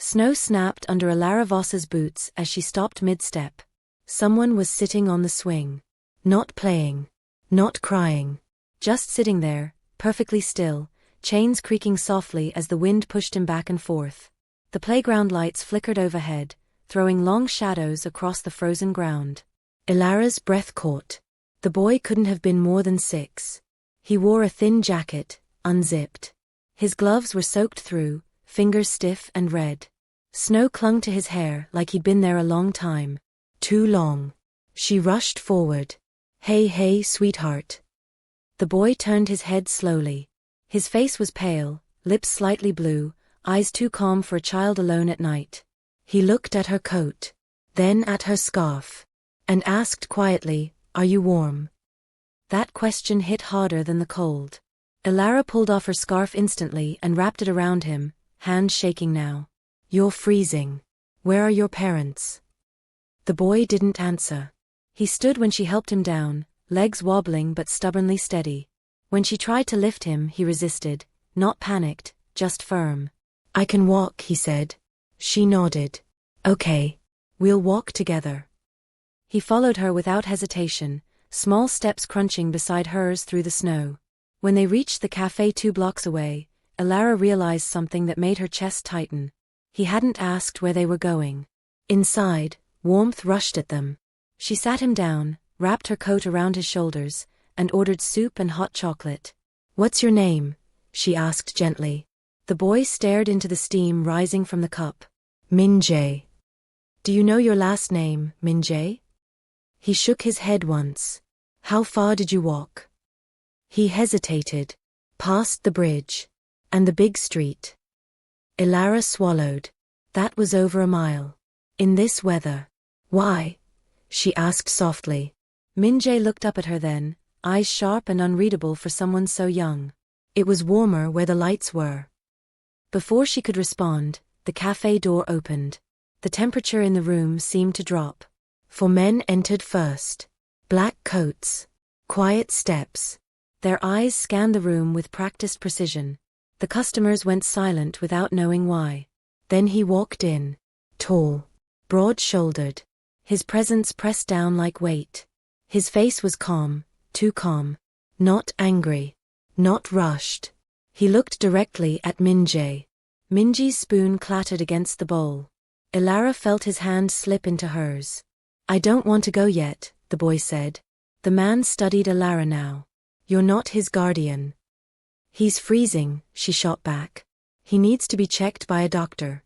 Snow snapped under Elara Voss's boots as she stopped mid-step. Someone was sitting on the swing. Not playing. Not crying. Just sitting there, perfectly still, chains creaking softly as the wind pushed him back and forth. The playground lights flickered overhead, throwing long shadows across the frozen ground. Elara's breath caught. The boy couldn't have been more than 6. He wore a thin jacket, unzipped. His gloves were soaked through, fingers stiff and red. Snow clung to his hair like he'd been there a long time. Too long. She rushed forward. "Hey, hey, sweetheart." The boy turned his head slowly. His face was pale, lips slightly blue, eyes too calm for a child alone at night. He looked at her coat, then at her scarf, and asked quietly, "Are you warm?" That question hit harder than the cold. Elara pulled off her scarf instantly and wrapped it around him, hands shaking now. "You're freezing. Where are your parents?" The boy didn't answer. He stood when she helped him down, legs wobbling but stubbornly steady. When she tried to lift him, he resisted, not panicked, just firm. "I can walk," he said. She nodded. "Okay. We'll walk together." He followed her without hesitation, small steps crunching beside hers through the snow. When they reached the cafe 2 blocks away, Elara realized something that made her chest tighten. He hadn't asked where they were going. Inside, warmth rushed at them. She sat him down, wrapped her coat around his shoulders, and ordered soup and hot chocolate. "What's your name?" she asked gently. The boy stared into the steam rising from the cup. "Minjae." "Do you know your last name, Minjae?" He shook his head once. "How far did you walk?" He hesitated. "Past the bridge. And the big street." Elara swallowed. "That was over a mile. In this weather." "Why?" she asked softly. Minjae looked up at her then, eyes sharp and unreadable for someone so young. "It was warmer where the lights were." Before she could respond, the cafe door opened. The temperature in the room seemed to drop. 4 men entered first. Black coats. Quiet steps. Their eyes scanned the room with practiced precision. The customers went silent without knowing why. Then he walked in. Tall. Broad-shouldered. His presence pressed down like weight. His face was calm, too calm. Not angry. Not rushed. He looked directly at Minjae. Minjae's spoon clattered against the bowl. Elara felt his hand slip into hers. "I don't want to go yet," the boy said. The man studied Elara now. "You're not his guardian." "He's freezing," she shot back. "He needs to be checked by a doctor."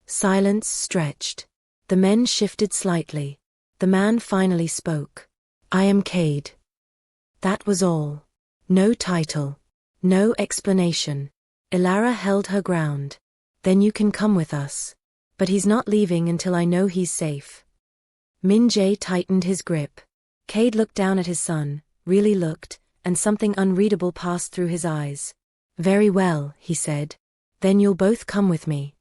Silence stretched. The men shifted slightly. The man finally spoke. "I am Cade." That was all. No title. No explanation. Elara held her ground. "Then you can come with us. But he's not leaving until I know he's safe." Minjae tightened his grip. Cade looked down at his son, really looked, and something unreadable passed through his eyes. "Very well," he said. "Then you'll both come with me."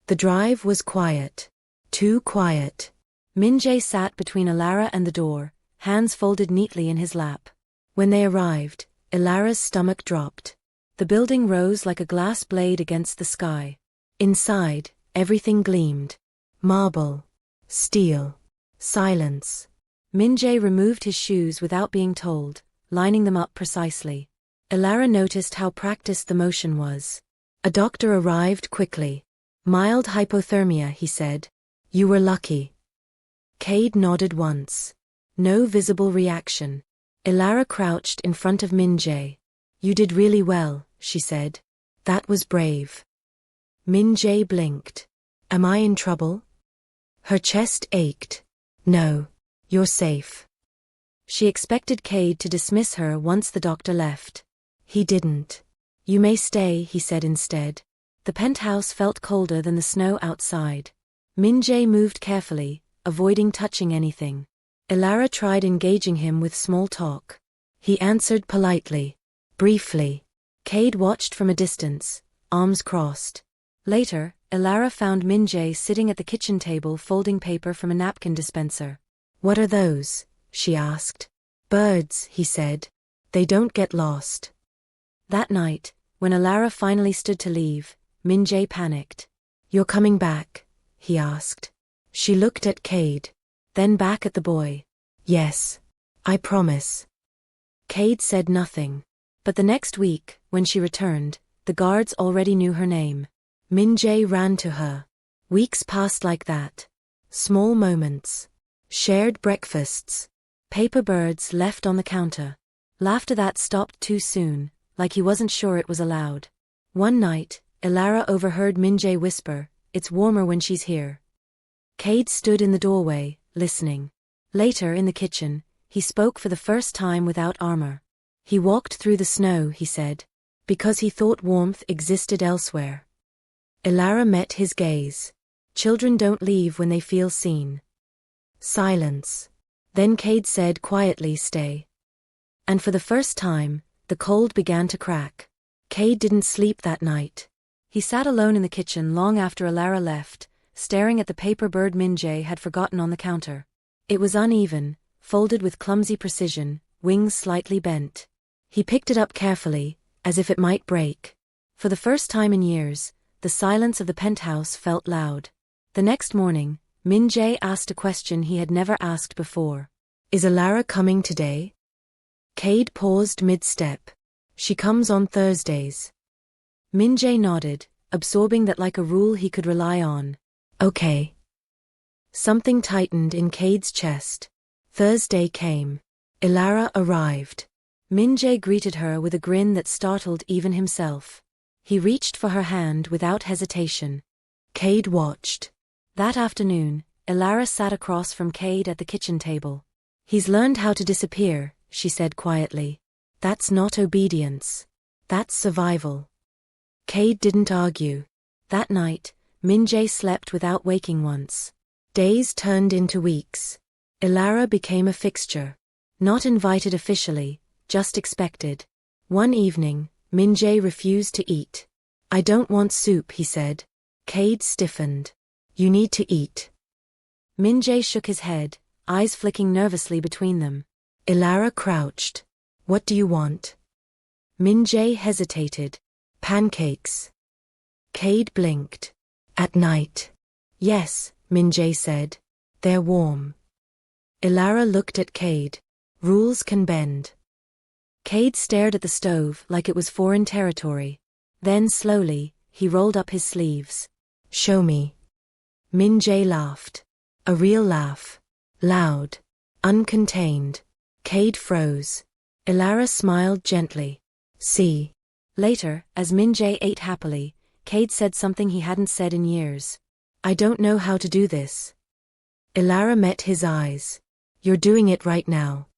The drive was quiet. Too quiet. Minjae sat between Elara and the door, hands folded neatly in his lap. When they arrived, Elara's stomach dropped. The building rose like a glass blade against the sky. Inside, everything gleamed. Marble. Steel. Silence. Minjae removed his shoes without being told, lining them up precisely. Elara noticed how practiced the motion was. A doctor arrived quickly. "Mild hypothermia," he said. "You were lucky." Cade nodded once. No visible reaction. Elara crouched in front of Minjae. "You did really well," she said. "That was brave." Minjae blinked. "Am I in trouble?" Her chest ached. "No. You're safe." She expected Cade to dismiss her once the doctor left. He didn't. "You may stay," he said instead. The penthouse felt colder than the snow outside. Minjae moved carefully, avoiding touching anything. Elara tried engaging him with small talk. He answered politely. Briefly. Cade watched from a distance, arms crossed. Later, Elara found Minjae sitting at the kitchen table folding paper from a napkin dispenser. "What are those?" she asked. "Birds," he said. "They don't get lost." That night, when Elara finally stood to leave, Minjae panicked. "You're coming back?" he asked. She looked at Cade, then back at the boy. "Yes. I promise." Cade said nothing. But the next week, when she returned, the guards already knew her name. Min-jae ran to her. Weeks passed like that. Small moments. Shared breakfasts. Paper birds left on the counter. Laughter that stopped too soon, like he wasn't sure it was allowed. One night, Ilara overheard Min-jae whisper, "It's warmer when she's here." Cade stood in the doorway, listening. Later, in the kitchen, he spoke for the first time without armor. He walked through the snow, he said, because he thought warmth existed elsewhere. Ilara met his gaze. Children don't leave when they feel seen. Silence. Then Cade said quietly, "Stay." And for the first time, the cold began to crack. Cade didn't sleep that night. He sat alone in the kitchen long after Ilara left, staring at the paper bird Min-jae had forgotten on the counter. It was uneven, folded with clumsy precision, wings slightly bent. He picked it up carefully, as if it might break. For the first time in years, the silence of the penthouse felt loud. The next morning, Min-jae asked a question he had never asked before. "Is Ilara coming today?" Cade paused mid-step. "She comes on Thursdays." Min-jae nodded, absorbing that like a rule he could rely on. "Okay." Something tightened in Cade's chest. Thursday came. Ilara arrived. Min-jae greeted her with a grin that startled even himself. He reached for her hand without hesitation. Cade watched. That afternoon, Ilara sat across from Cade at the kitchen table. "He's learned how to disappear," she said quietly. "That's not obedience. That's survival." Cade didn't argue. That night, Min-jae slept without waking once. Days turned into weeks. Ilara became a fixture. Not invited officially, just expected. One evening, Min-jae refused to eat. "I don't want soup," he said. Cade stiffened. "You need to eat." Min-jae shook his head, eyes flicking nervously between them. Ilara crouched. "What do you want?" Min-jae hesitated. "Pancakes." Cade blinked. "At night?" "Yes," Min-jae said. "They're warm." Ilara looked at Cade. "Rules can bend." Cade stared at the stove like it was foreign territory. Then slowly, he rolled up his sleeves. "Show me." Min-jae laughed. A real laugh. Loud. Uncontained. Cade froze. Ilara smiled gently. "See." Later, as Min-jae ate happily, Cade said something he hadn't said in years. "I don't know how to do this." Ilara met his eyes. "You're doing it right now."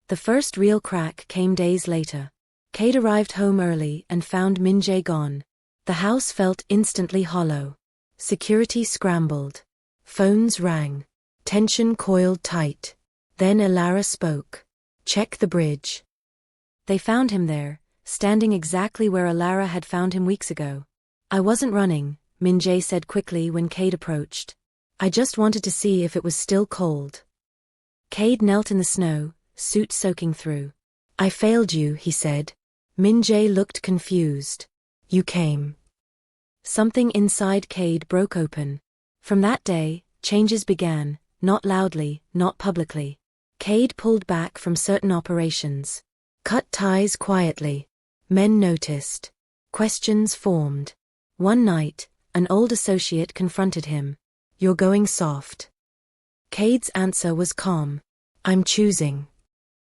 The first real crack came days later. Cade arrived home early and found Min-jae gone. The house felt instantly hollow. Security scrambled. Phones rang. Tension coiled tight. Then Ilara spoke. "Check the bridge." They found him there, standing exactly where Ilara had found him weeks ago. "I wasn't running," Min-jae said quickly when Cade approached. "I just wanted to see if it was still cold." Cade knelt in the snow, suit soaking through. "I failed you," he said. Min-jae looked confused. "You came." Something inside Cade broke open. From that day, changes began, not loudly, not publicly. Cade pulled back from certain operations. Cut ties quietly. Men noticed. Questions formed. One night, an old associate confronted him. "You're going soft." Cade's answer was calm. "I'm choosing."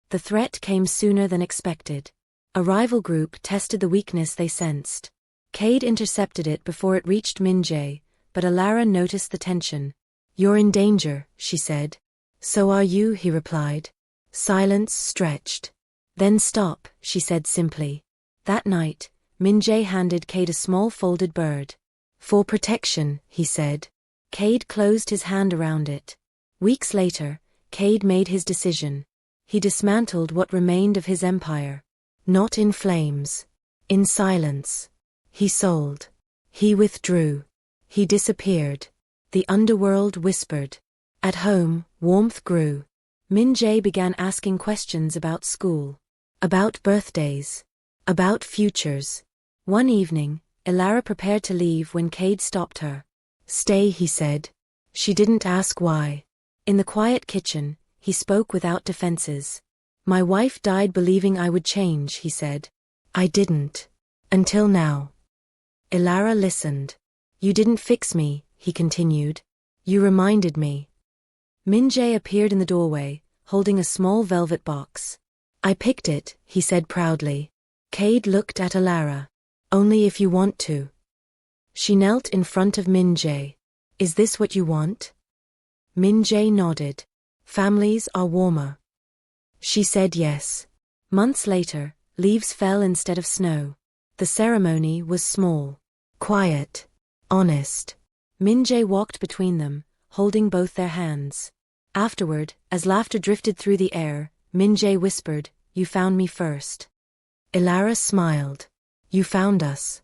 The threat came sooner than expected. A rival group tested the weakness they sensed. Cade intercepted it before it reached Min-jae, but Ilara noticed the tension. "You're in danger," she said. "So are you," he replied. Silence stretched. "Then stop," she said simply. That night, Min-jae handed Cade a small folded bird. "For protection," he said. Cade closed his hand around it. Weeks later, Cade made his decision. He dismantled what remained of his empire. Not in flames. In silence. He sold. He withdrew. He disappeared. The underworld whispered. At home, warmth grew. Min-jae began asking questions about school. About birthdays. About futures. One evening, Elara prepared to leave when Cade stopped her. Stay, he said. She didn't ask why. In the quiet kitchen, he spoke without defenses. My wife died believing I would change, he said. I didn't. Until now. Elara listened. You didn't fix me, he continued. You reminded me. Minjae appeared in the doorway, holding a small velvet box. I picked it, he said proudly. Cade looked at Elara. Only if you want to. She knelt in front of Minjae. Is this what you want? Minjae nodded. Families are warmer. She said yes. Months later, leaves fell instead of snow. The ceremony was small, quiet, honest. Minjae walked between them, holding both their hands. Afterward, as laughter drifted through the air, Minjae whispered, You found me first. Elara smiled. You found us.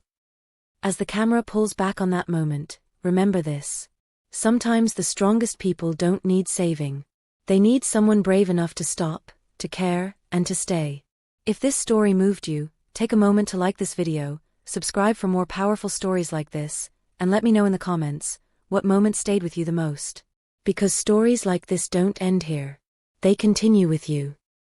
As the camera pulls back on that moment, remember this. Sometimes the strongest people don't need saving. They need someone brave enough to stop, to care, and to stay. If this story moved you, take a moment to like this video, subscribe for more powerful stories like this, and let me know in the comments, what moment stayed with you the most. Because stories like this don't end here. They continue with you.